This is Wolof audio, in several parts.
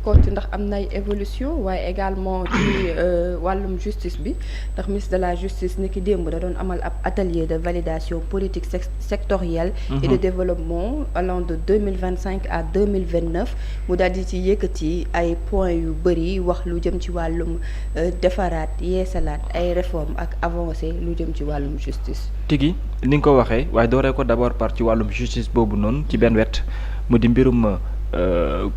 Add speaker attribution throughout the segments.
Speaker 1: coach ndax am nay évolution waaye également ci wàllum justice bi ndax ministre de la justice ni ki démb da doon amal ab atelier de validation politique sectorielle et de développement allant de 2025 à 2029 mu daal di ci yëkkati ay points yu bëri wax lu jëm ci wàllum defaraat yeesalaat ay réformes ak avancé lu jëm ci wàllum justice.
Speaker 2: tigi ni nga ko waxee waaye dooree ko d'abord par ci wàllum justice boobu noonu ci benn wet mu di mbirum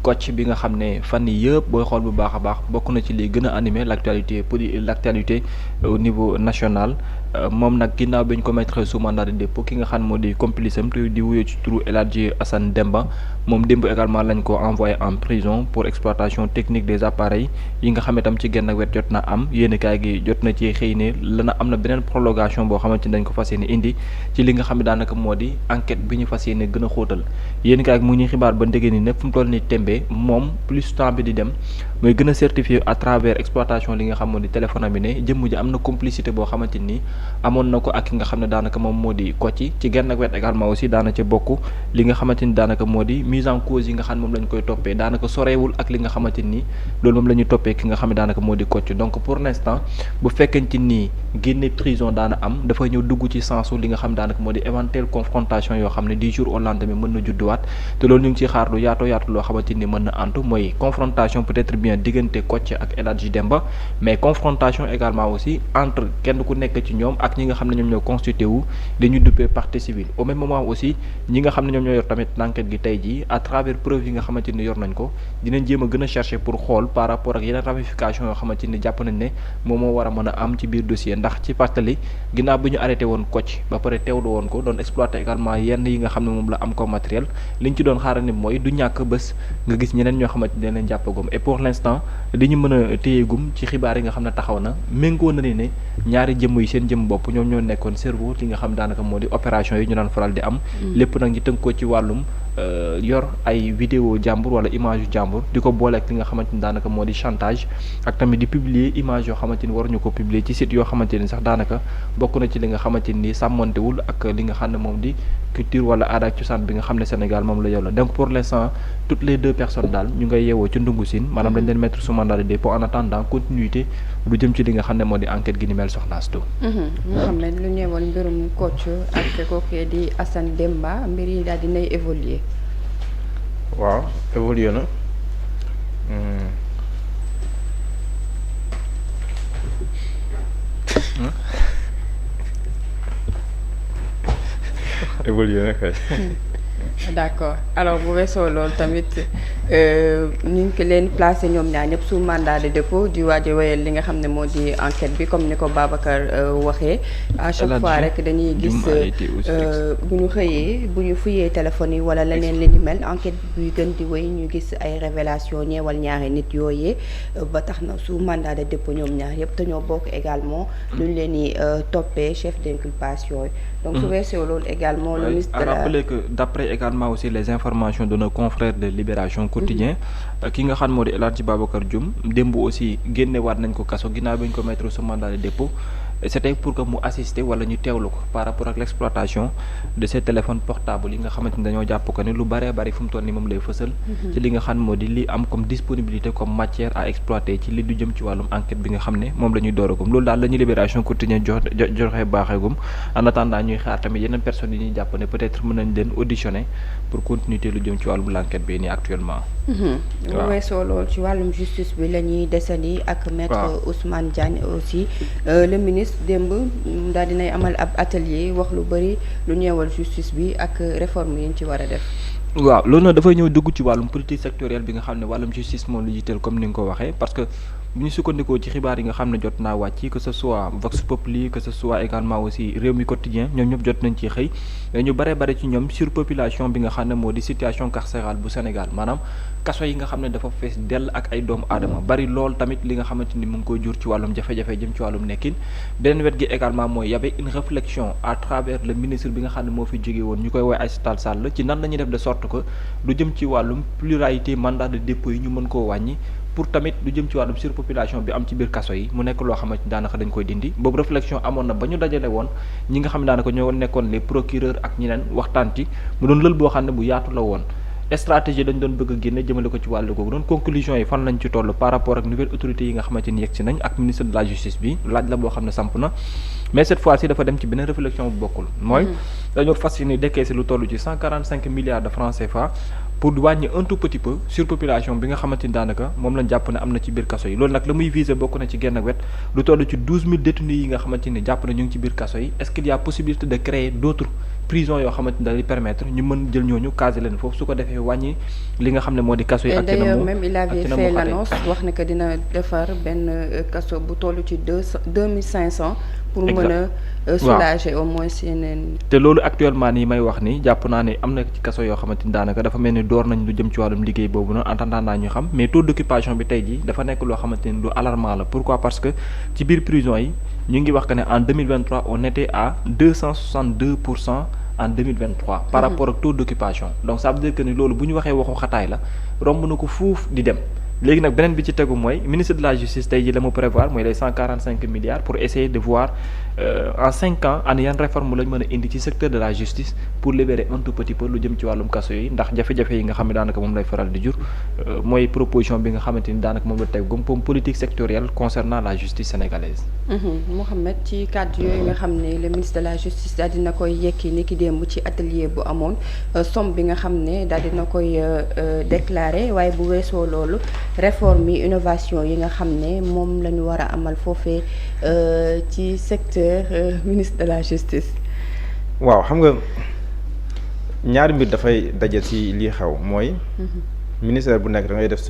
Speaker 2: coach bi nga xam ne fan yii yëpp booy xool bu baax a baax bokk na ci li gën a animer l'actualité au niveau national moom nag ginnaaw bi ñu ko mettre sous mandat de dépôt ki nga xam moo di complice am te di wuyoo ci turu El Hadji Assane Demba moom démb également lañ ko envoyé en prison pour exploitation technique des appareils yi nga xam itam ci genn wet jot na am yéenekaay gi jot na ci xëy ne lana am na beneen prolongation boo xamante ni dañ ko fas yéene indi ci li nga xam ne daanaka moo di enquête bi ñu fas yéene gën a xóotal yéenekaay gi mu ngi ñuy xibaar ba ndege ni nag fu mu toll ni tembe moom plus temps bi di dem mooy gën a certifié à travers exploitation li nga xam moo di téléphone bi ne jëmm ji am na complicité boo xamante ni amoon na ko ak ki nga xam ne daanaka moom moo di Kocc ci genn wet également aussi daana ca bokk li nga xamante ni daanaka moo di mise en cause yi nga xam ne moom la ñu koy toppee daanaka soreewul ak li nga xamante ni loolu moom la ñuy toppee ki nga xam ne daanaka moo di Kocc donc pour l'instant bu fekkente ni génne prison daana am dafa ñëw dugg ci sensu li nga xam daanaka moo di éventuelle confrontation yoo xam ne 10 jours au lendemain mën na judduwaat te loolu ñu ngi ciy xaar lu yaatoo yaatu loo xamante ni mën na antu mooy confrontation peut-être bien diggante Kocc ak El Hadji Demba mais confrontation également aussi entre kenn ku nekk ci ñoom ak ñi nga xam ne ñoom ñoo constitué wu li ñu duppee partie civile au même moment aussi ñi nga xam ne ñoom ñoo yor tamit l'enquête gi tey jii à travers preuve yi nga xamante ni yor nañ ko dinañ jéem a gën a chercher pour xool par rapport ak yeneen ramification yoo xamante ni jàpp nañ ne moom moo war a mën a am ci biir dossier ndax ci fàttali ginnaaw bi ñu arrêté woon Kocc ba pare teewlu woon ko doon exploiter également yenn yi nga xam ne moom la am comme matériel liñ ci doon xaaral ni mooy du ñàkk bés nga gis ñeneen ñoo xamante ni dañ leen jàppagum et pour l'instant li ñu mën a téyeegum ci xibaar yi nga xam ne taxaw na méngoo na ne ñaari jëmm yi seen jëm bopp ñoom ñoo nekkoon cerveau li nga xam daanaka moo di opération yi ñu daan faral di am lépp nag ñu tënk ko ci wàllum yor ay vidéo jàmbur wala image yu jàmbur di ko boole ak li nga xamante ni daanaka moo di chantage ak tamit di publier image yoo xamante ni waruñu ko publier ci site yoo xamante ni sax daanaka bokk na ci li nga xamante ni sàmmantewul ak li nga xam ne moom di culture wala aada ak cosaan bi nga xam ne Sénégal moom la yolla donc pour l'instant toutes les deux personnes daal ñu ngay yeewoo ci ndungu siin maanaam dañ leen mettre sous mandat de dépôt en attendant continuité lu jëm ci li nga xam ne moo di enquête gi ni mel soxna Astou.
Speaker 1: nga xam ne lu ñeewal mbirum Kocc ak kooku di Assane Demba mbir yi daal dinay évoluer.
Speaker 3: waaw évolué na évolué na kay.
Speaker 1: d'accord alors bu weesoo loolu tamit ñu ngi ko leen placé ñoom ñaar ñëpp sous mandat de dépôt di waaj a wéyal li nga xam ne moo di enquête bi comme ni ko Babacar waxee à chaque fois rek dañuy gis bu ñu xëyee bu ñu fuyee téléphone yi wala leneen li ñu mel enquête buy gën di wéy ñu gis ay révélation ñeewal ñaari nit yooyee ba tax na sous mandat de dépôt ñoom ñaar yëpp te ñoo bokk également lu ñu leen di toppee chef d'inculpation yi donc su weesoo loolu également le ministre de la
Speaker 2: rappeler que d'après également aussi les informations de nos confrères de Libération Quotidien ki nga xam moo di El Hadji Babacar Dioum démb aussi génnewaat nañ ko kaso ginnaaw bi ñu ko mettre sous mandat de dépôt c'était pour que mu assister wala ñu teewlu ko par rapport ak l'exploitation de ces téléphones portables yi nga xamante ni dañoo jàpp ko ne lu bëree bëri fu mu toll ni moom lay fësal ci li nga xam moo di li am comme disponibilité comme matière à exploiter ci li du jëm ci wàllum enquête bi nga xam ne moom la ñuy dooragum loolu daal la ñuy Libération Quotidien joxe baaxeegum en attendant ñuy xaar tamit yeneen personnes yi ñuy jàpp ne peut-être mën nañ leen auditionner pour continuité lu jëm ci wàllum l'enquête bi nii actuellement
Speaker 1: waaw weesoo loolu ci wàllum justice bi la ñuy desandi ak maître Ousmane Diagne aussi le ministre démb daal dinay amal ab atelier wax lu bëri lu ñeewal justice bi ak réforme yi ñu ci war a def.
Speaker 2: waaw loolu nag dafay ñëw dugg ci wàllum politique sectorielle bi nga xam ne wàllum justice moom lu jiiteel comme ni nga ko waxee parce que bu ñu sukkandikoo ci xibaar yi nga xam ne jot naa wàcc que ce soit Vox Populi que ce soit également aussi Rewmi Quotidien ñoom ñëpp jot nañ ci xëy ñu bare bare ci ñoom surpopulation bi nga xam ne moo di situation carcérale bu Sénégal maanaam kaso yi nga xam ne dafa fees dell ak ay doomu aadama bari lool tamit li nga xamante ni mu ngi koy jur ci wàllum jafe-jafe jëm ci wàllum nekkin beneen wet gi également mooy y avait une réflexion à travers le ministre bi nga xam ne moo fi jóge woon ñu koy woowee Aïssata Tall Sall ci nan la ñuy def de sorte que lu jëm ci wàllum pluralité mandat de dépôt yi ñu mën koo wàññi pour tamit lu jëm ci wàllum surpopulation bi am ci biir kaso yi mu nekk loo xamante ni daanaka dañ koy dindi boobu réflexion amoon na ba ñu dajale woon ñi nga xam ne daanaka ñoo nekkoon les procureurs ak ñeneen waxtaan ci mu doon lël boo xam ne bu yaatu la woon stratégie dañ doon bëgg a génne jëmale ko ci wàllu googu doon conclusion yi fan lañ ci toll par rapport ak nouvelle autorité yi nga xamante ni yegg si nañ ak ministre de la justice bi laaj la boo xam ne samp na mais cette fois ci dafa dem ci beneen réflexion bu bokkul mooy dañoo fas yéene décaisser lu toll ci 145 milliards de francs CFA pour wàññi un tout petit peu surpopulation bi nga xamante ni daanaka moom lañ jàpp ne am na ci biir kaso yi loolu nag la muy viser bokk na ci genn ak wet lu toll ci 12000 détenus yi nga xamante ni jàpp na ñu ngi ci biir kaso yi est-ce qu'il y a possibilité de créer d'autres prisons yoo xamante ni dañuy permettre ñu mën jël ñooñu caser leen foofu su ko defee wàññi li nga xam ne moo di kaso yi ak
Speaker 1: d'ailleurs même il avait fait l'annonce wax ne que dina defar benn kaso bu toll ci 2500 pour mën a soulager au moins yeneen. te
Speaker 2: loolu actuellement nii may wax ni jàpp naa ne am na ci kaso yoo xamante ni daanaka dafa mel ni door nañ lu jëm ci wàllum liggéey boobu noonu en attendant naa ñu xam mais taux d'occupation bi tey jii dafa nekk loo xamante ni lu alarmant la pourquoi parce que ci biir prison yi ñu ngi wax que ne en 2023 on était à 262% en 2023 par rapport ak taux d'occupation donc ça veut dire que ni loolu bu ñu waxee waxu xataay la romb na ko fuuf di dem léegi nag beneen bi ci tegu mooy ministre de la justice tey jii la mu prévoir mooy les 145 milliards pour essayer de voir en 5 ans ana yan réforme lañ mën a indi ci secteur de la justice pour libérer un tout petit peu lu jëm ci wàllum kaso yi ndax jafe-jafe yi nga xam ne daanaka moom lay faral di jur mooy proposition bi nga xamante ni daanaka moom la teg comme politique sectorielle concernant la justice sénégalaise.
Speaker 1: Mouhamed ci kàddu yooyu nga xam ne le ministre de la justice daal dina koy yekki ni ki démb ci atelier bu amoon somme bi nga xam ne daal dina koy déclarer waaye bu weesoo loolu réforme yi innovation yi nga xam ne moom la ñu war a amal foofee ci secteur ministre de la justice.
Speaker 3: waaw xam nga ñaari mbir dafay daje ci lii xew mooy. ministère bu nekk da ngay def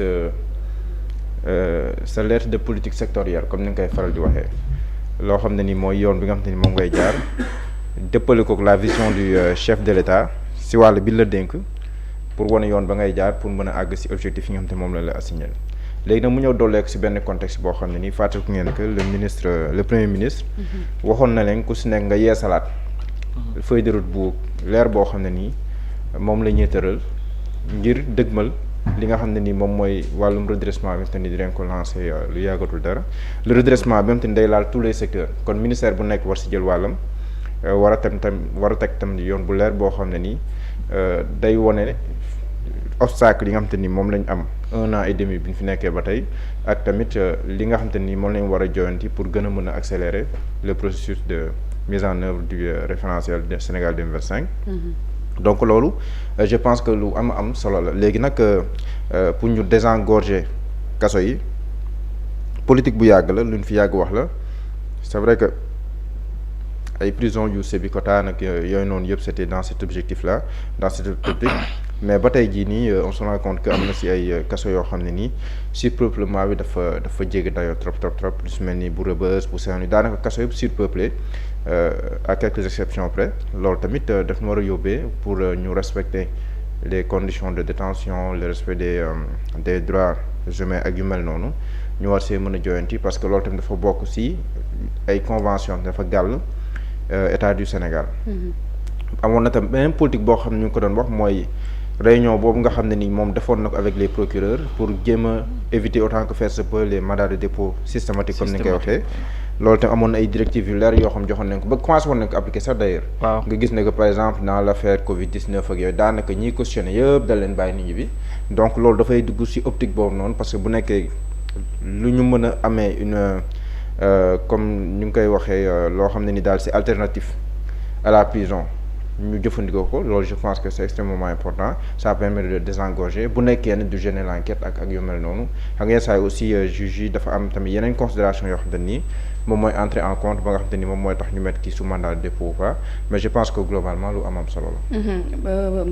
Speaker 3: sa lettre de politique sectorielle comme ni nga koy faral di waxee loo xam ne ni mooy yoon bi nga xam ne ni moom ngay jaar dëppale ko la vision du chef de l'État ci wàll bi la dénk pour wane yoon ba ngay jaar pour mën a àgg ci objectif yi nga xam ne moom la assigné léegi nag mu ñëw dooleeku ci benn contexte boo xam ne nii fàttaliku ngeen que le premier ministre waxoon na leen ku ci nekk nga yeesalaat feuille de route bu leer boo xam ne nii moom la ñuy tëral ngir dëgmal li nga xam ne nii moom mooy wàllum redressement bi nga xam ne dinañ ko lancé lu yàggatul dara le redressement bi nga xam ne day laal tous les secteurs kon ministère bu nekk war ci jël wàllam war a teg tam yoon bu leer boo xam ne nii day wone obstacle yi nga xam te ni moom lañ am 1 an et demi bi ñu fi nekkee ba tey ak tamit li nga xam te ni moom lañ war a joyanti pour gën a mën a accélérer le processus de mise en œuvre du référentiel de Sénégal 2025. donc loolu je pense que lu am solo la léegi nag pour ñu désengorger kaso yi politique bu yàgg la lu ñu fi yàgg wax la c'est vrai que ay prison yu Sébikotane ak yooyu noonu yëpp c'était dans cet objectif là dans cette optique mais ba tey jii nii on se rend compte que am na ci ay kaso yoo xam ne nii surpeuplement bi dafa jéggi dayoo trop lu su mel ni bu Rebeuss bu Saint-Louis daanaka kaso yëpp surpeuplé à quelques exceptions près loolu tamit daf ñu war a yóbbee pour ñu respecter les conditions de détention le respect des droits humains ak yu mel noonu ñu war see mën a joyanti parce que loolu tamit dafa bokk ci ay convention dafa gàll état du Sénégal. amoon na tam beneen politique boo xam ne ñu ngi ko doon wax mooy réunion boobu nga xam ne ni moom defoon na ko avec les procureurs pour jéem a éviter autant que faire se peut les mandats de dépôt systématiques comme ni nga koy waxee. loolu tam amoon na ay directives yu leer yoo xam joxoon nañ ko ba commencé woon nañ ko appliquer sax d'ailleurs. waaw nga gis ne que par exemple dans l'affaire Covid-19 ak yooyu daanaka ñiy cautionné yëpp da leen bàyyi nit ñi bi donc loolu dafay dugg ci optique boobu noonu parce que bu nekkee lu ñu mën a amee une comme ñu ngi koy waxee loo xam ne ni daal c'est alternatif à la prison. ñu jëfandikoo ko loolu je pense que c'est extrêmement important ça permet de désengorger bu nekkee ne du gêner l'enquête ak yu mel noonu xam ngeen saa yi aussi juge yi dafa am tamit yeneen considération yoo xam te nii moom mooy entrer en compte ba nga xam te ni moom mooy tax ñu mettre kii sous mandat de dépôt ou pas mais je pense que globalement lu am solo la.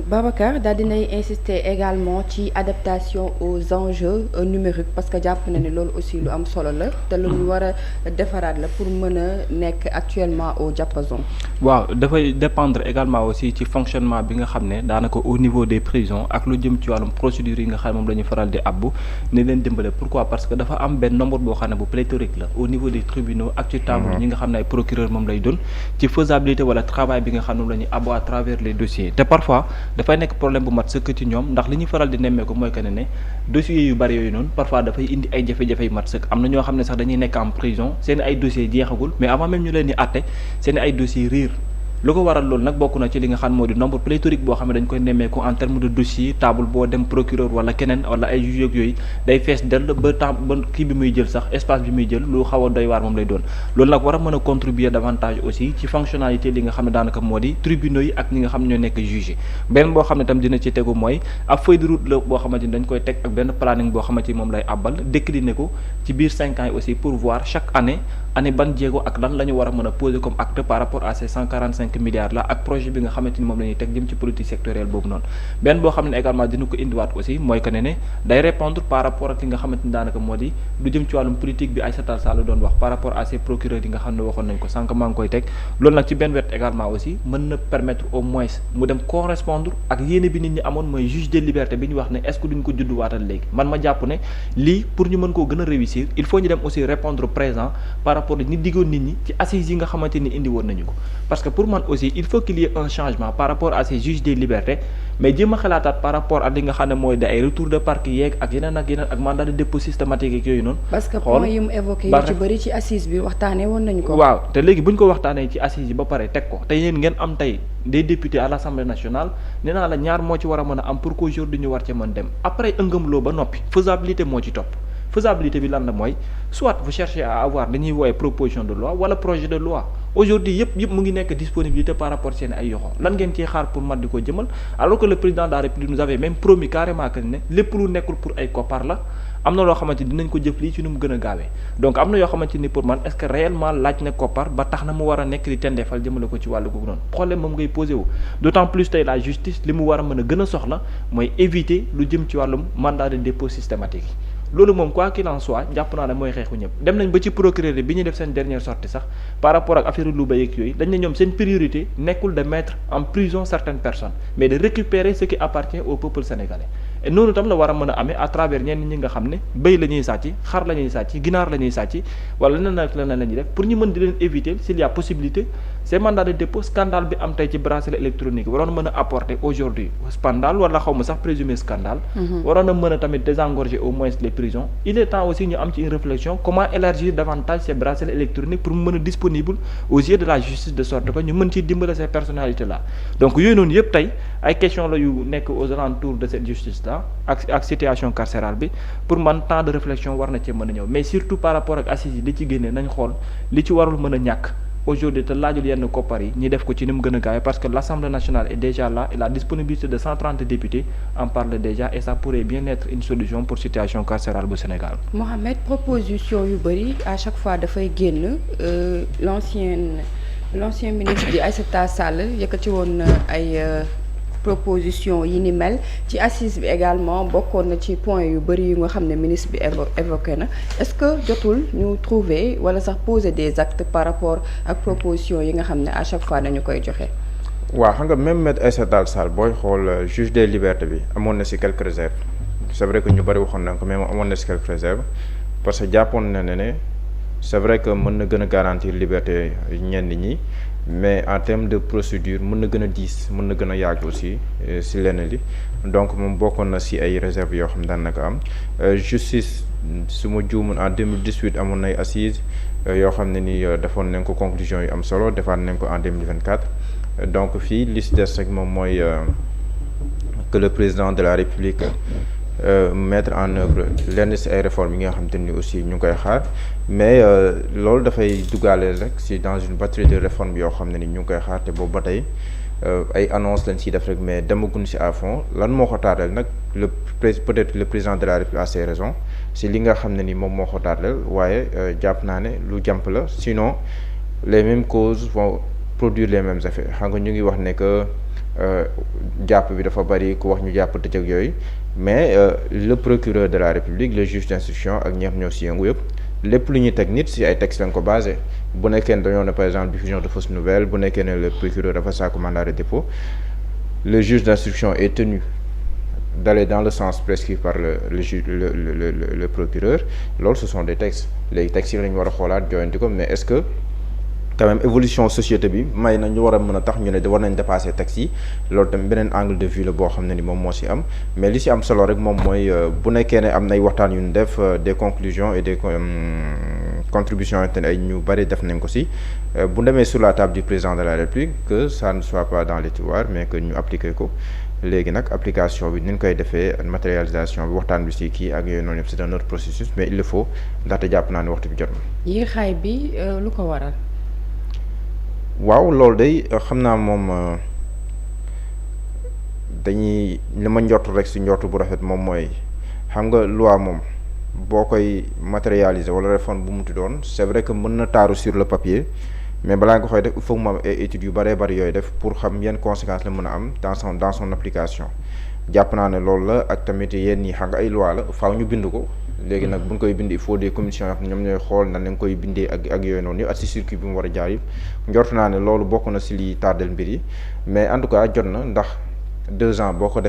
Speaker 1: Babacar daal dinay insister également ci adaptation aux enjeux numériques parce que jàpp na ne loolu aussi lu am solo la te lu ñu war a defaraat la pour mën a nekk actuellement au diapason.
Speaker 2: waaw dafay dépendre également aussi ci fonctionnement bi nga xam ne daanaka au niveau des prisons ak lu jëm ci wàllum procédures yi nga xam ne moom la ñu faral di abbu ne leen dimbale pourquoi parce que dafa am benn nombre boo xam ne bu pléthorique la au niveau des tribunaux ak ci table ñi nga xam ne ay procureur moom lay doon ci faisabilité wala travail bi nga xam ne moom la ñuy abbu à travers les dossiers te parfois dafay nekk problème bu mat sëkk ci ñoom ndax li ñuy faral di nemmeeku mooy que ne dossiers yu bari yooyu noonu parfois dafay indi ay jafe-jafe yu mat sëkk am na ñoo xam ne sax dañuy nekk en prison seen ay dossiers jeexagul mais avant même ñu leen di àtte seen ay dossiers riir lu ko waral loolu nag bokk na ci li nga xam moo di nombre pléthorique boo xam ne dañ koy nemmeeku en terme de dossier table boo dem procureur wala keneen wala ay juge yooyu day fees dell ba temps ba kii bi muy jël sax espace bi muy jël lu xaw a doy waar moom lay doon loolu nag war a mën a contribuer davantage aussi ci fonctionnalité li nga xam ne daanaka moo di tribunaux yi ak ñi nga xam ne ñoo nekk juge yi benn boo xam ne tam dina ci tegu mooy ab feuille de route la boo xamante ni dañ koy teg ak benn planning boo xamante ni moom lay àbbal décliner ko ci biir 5 ans yi aussi pour voir chaque année ban jéego ak lan la ñu war a mën a poser comme acte par rapport à ces 145 milliards là ak projet bi nga xamante ni moom la ñuy teg jëm ci politique sectorielle boobu noonu benn boo xam ne également dina ko indiwaat aussi mooy que ne day répondre par rapport ak li nga xamante ni daanaka moo di lu jëm ci wàllum politique bi Aïssata Tall Sall doon wax par rapport à ces procureurs yi nga xam ne waxoon nañ ko sànq maa ngi koy teg loolu nag ci benn wet également aussi mën na permettre au moins mu dem correspondre ak yéene bi nit ñi amoon mooy juge des libertés bi ñu wax ne est-ce que duñ ko judduwaatal léegi man ma jàpp ne lii pour ñu mën koo gën a réussir il faut ñu dem aussi répondre présent par rapport ak ñi diggoon nit ñi ci assises yi nga xamante ni indi woon nañu ko parce que pour man aussi il faut qu'il y ait un changement par rapport à ces juges des libertés mais jéem a xalaataat par rapport ak li nga xam ne mooy da ay retour de parquet yeeg ak yeneen ak mandat de dépôt systématique yeeg yooyu noonu.
Speaker 1: parce que point yi mu évoqué yu ci bëri ci assise bi waxtaanee woon nañu ko.
Speaker 2: waaw te léegi bu ñu ko waxtaanee ci assise yi ba pare teg ko te yéen ngeen am tey des députés à l'Assemblée nationale nee naa la ñaar moo ci war a mën a am pour qu'aujourd'hui ñu war ci mën dem après ëngëmloo ba noppi faisabilité moo ci topp. faisabilité bi lan la mooy soit vous cherchez à avoir dañuy woowee proposition de loi wala projet de loi aujourd'hui yëpp mu ngi nekk disponibilité par rapport seen ay yoxo lan ngeen ciy xaar pour man di ko jëmal alors que le président de la République nous avait même promis carrément que ne lépp lu nekkul pour ay koppar la am na loo xamante ni dinañ ko jëf lii ci nu mu gën a gaawee donc am na yoo xamante ni pour man est-ce que réellement laaj na koppar ba tax na mu war a nekk di tendeefal jëmale ko ci wàllu googu noonu problème moom ngay posé wu d'autant plus tey la justice li mu war a mën a gën a soxla mooy éviter lu jëm ci wàllum mandat de dépôt systématique yi loolu moom quoi qu'il en soit jàpp naa ne mooy xeexu ñëpp dem nañ ba ci procureur bi ñuy def seen dernière sortie sax par rapport ak affaire Louba yeeg yooyu dañ ne ñoom seen priorité nekkul de mettre en prison certaines personnes mais de récupérer ce qui appartient au peuple sénégalais et noonu tam la war a mën a amee à travers ñenn ñi nga xam ne béy la ñuy sàcc xar la ñuy sàcc ginaar la ñuy sàcc wala leneen ak leneen la ñuy def pour ñu mën di leen éviter s'il y a possibilité ces mandats de dépôt scandale bi am tey ci bracelet électronique waroon mën a apporter aujourd'hui scandale wala xaw ma sax présumé scandale waroon a mën a tamit désengorger au moins les prisons il est temps aussi ñu am ci une réflexion comment élargir davantage ces bracelets électroniques pour mu mën a disponible aux yeux de la justice de sorte que ñu mën ci dimbale ces personnalités là donc yooyu noonu yëpp tey ay question la yu nekk aux alentours de cette justice là ak situation carcérale bi pour man temps de réflexion war na cee mën a ñëw mais surtout par rapport ak assises yi li ci génnee nañ xool li ci warul mën a ñàkk aujourd'hui te laajul yenn koppar yi ñi def ko ci ni mu gën a gaawee parce que l'Assemblée nationale est déjà là et la disponibilité de 130 députés en parle déjà et ça pourrait bien être une solution pour situation carcérale bu Sénégal.
Speaker 1: Mohamed proposition yu bëri à chaque fois dafay génn l'ancien ministre di Aïssata Tall Sall yëkkati woon ay proposition yi ni mel ci assise bi également bokkoon na ci point yu bëri yu nga xam ne ministre bi évoqué na est-ce que jotul ñu trouver wala sax poser des actes par rapport ak proposition yi nga xam ne à chaque fois dañu koy joxe.
Speaker 3: waaw xam nga même maître Aïssata Tall Sall booy xool juge des libertés bi amoon na si quelques réserves c'est vrai que ñu bëri waxoon nañ ko mais moom amoon na si quelques réserves parce que jàppoon na ne c'est vrai que mën na gën a garantir liberté ñenn ñi. mais en termes de procédure mën na gën a diis mën na gën a yàgg aussi si lenn li donc moom bokkoon na si ay réserves yoo xam daan na ko am justice su ma juumul en 2018 amoon nay assises yoo xam ne ni defoon nañ ko conclusion yu am solo defaat nañ ko en 2024 donc fii li si des rek moom mooy que le président de la République mettre en œuvre lenn si ay réformes yi nga xam te ni aussi ñu ngi koy xaar mais loolu dafay duggaale rek si dans une batterie de réformes yoo xam ne ni ñu ngi koy xaar te boobu ba tey ay annonce lañ siy def rek mais demaguñ si à fond lan moo ko tardel nag peut-être le président de la République a ses raisons si li nga xam ne ni moom moo ko tardel waaye jàpp naa ne lu jàmp la sinon les mêmes causes vont produire les mêmes effets xam nga ñu ngi wax ne que jàpp bi dafa bari ku wax ñu jàpp tëj ak yooyu mais le procureur de la République le juge d'instruction ak ñepp ñoo si yëngu yëpp lépp lu ñuy teg nit si ay textes lañ ko basé bu nekkee ne dañoo ne par exemple diffusion de fausses nouvelles bu nekkee ne le procureur dafa sàkku mandat de dépôt le juge d'instruction est tenu d'aller dans le sens prescrit par le procureur loolu ce sont des textes léegi textes yi la ñu war a xoolaat joyanti ko mais est-ce que quand même évolution société bi may na ñu war a mën a tax ñu ne war nañ dépasser textes yi loolu tamit beneen angle de vue la boo xam ne ni moom moo si am mais li si am solo rek moom mooy bu nekkee ne am nay waxtaan yu ñu def des conclusions et des contribution te ay ñu bari def nañ ko si bu demee sur la table du président de la République que ça ne soit pas dans les tiroirs mais que ñu appliquer ko léegi nag application bi ni ñu koy defee matérialisation bi waxtaan bi si kii ak yooyu noonu yëpp c'est un autre processus mais il le faut ndaxte jàpp naa ne waxtu bi jot na.
Speaker 1: yéexaay bi lu ko waral.
Speaker 3: waaw loolu day xam naa moom dañuy li ma njort rek si njort bu rafet moom mooy xam nga loi moom boo koy matérialiser wala réforme bu mu ti doon c'est vrai que mën na taaru sur le papier mais balaa nga koy def il faut mu am ay études yu bëree bëri yooyu def pour xam yenn conséquences la mën a am dans son application jàpp naa ne loolu la ak tamit yéen ñi xam nga ay loi la faaw ñu bind ko. léegi nag bu ñu koy bind il faut des commissions yoo xam ne ñoom ñooy xool nan lañ koy bindee ak yooyu noonu yëpp ak si circuit bi mu war a jaar yëpp njort naa ne loolu bokk na si liy tardel mbir yi mais en tout cas jot na ndax 2 ans boo ko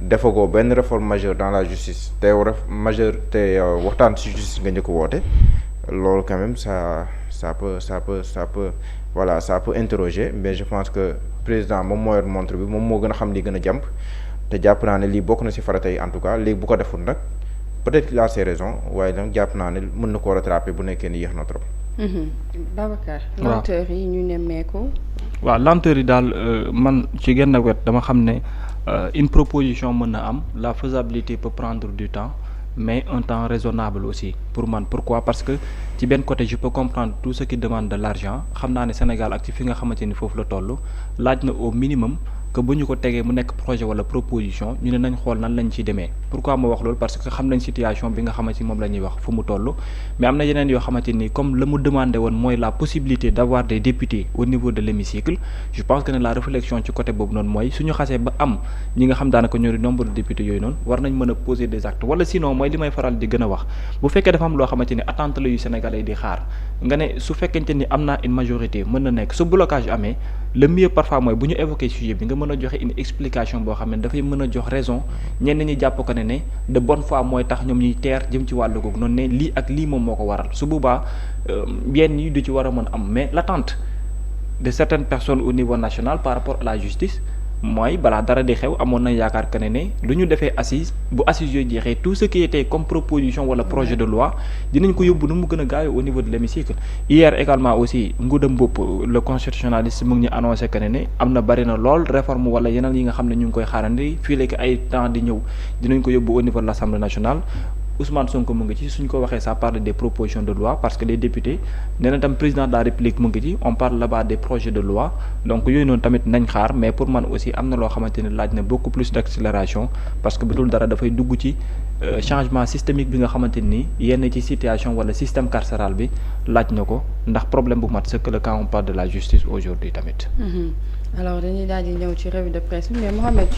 Speaker 3: defagoo benn réforme majeure dans la justice te waxtaan si justice nga njëkk woote loolu quand même ça peut voilà ça peut interroger mais je pense que président moom moo yor montre bi moom moo gën a xam li gën a jàmp te jàpp naa ne lii bokk na si farata yi en tout cas léegi bu ko deful nag peut-être qu'il a ses raisons waaye nag jàpp naa ne mën na koo rattraper bu nekkee ni yéex na trop.
Speaker 1: Babacar. lenteur yi ñu nemmeeku.
Speaker 2: waaw lenteur yi daal man ci genn wet dama xam ne une proposition mën na am la faisabilité peut prendre du temps mais un temps raisonnable aussi pour man pourquoi parce que ci benn côté je peux comprendre tout ce qui demande de l'argent xam naa ne Sénégal ak ci fi nga xamante ni foofu la toll laaj na au minimum que bu ñu ko tegee mu nekk projet wala proposition ñu ne nañ xool nan lañ ciy demee pourquoi ma wax loolu parce que xam nañ situation bi nga xamante ni moom la ñuy wax fu mu toll mais am na yeneen yoo xamante ni comme la mu demandé woon mooy la possibilité d'avoir des députés au niveau de l'hémicycle je pense que ne la réflexion ci côté boobu noonu mooy suñu xasee ba am ñi nga xam daanaka ñoo di nombre de députés yooyu noonu war nañ mën a poser des actes wala sinon mooy li may faral di gën a wax bu fekkee dafa am loo xamante ni attente la yu Sénégalais di xaar nga ne su fekkente ni am naa une majorité mën na nekk su blocage amee le mieux parfois mooy bu ñu évoquer sujet bi nga mën a joxe une explication boo xam ne dafay mën a jox raison ñenn ñi jàpp ko ne de bonne foi mooy tax ñoom ñuy teer jëm ci wàllu googu noonu ne lii ak lii moom moo ko waral su boobaa yenn yi du ci war a mën am mais l'attente de certaines personnes au niveau national par rapport à la justice mooy balaa dara di xew amoon na yaakaar que ne lu ñu defee assise bu assise yooyu jeexee tout ce qui était comme proposition wala projet de loi dinañ ko yóbbu nu mu gën a gaawee au niveau de l'hémicycle hier également aussi Ngouda Mboup le constitutionnaliste mu ngi ñu annoncé que ne am na bari na lool réforme wala yeneen yi nga xam ne ñu ngi koy xaarandi fii léegi ay temps di ñëw dinañ ko yóbbu au niveau de l'Assemblée nationale Ousmane Sonko mu ngi ci suñ ko waxee ça parle des propositions de loi parce que les députés nee na tam président de la République mu ngi ci on parle là-bas des projets de loi donc yooyu noonu tamit nañ xaar mais pour man aussi am na loo xamante ne laaj na beaucoup plus d'accélération parce que bu dul dara dafay dugg ci changement systémique bi nga xamante ni yenn ci situation wala système carcéral bi laaj na ko ndax problème bu mat c'est que le quand on parle de la justice aujourd'hui tamit.
Speaker 1: Alors dañuy daal di ñëw ci revue de presse mais Mohamed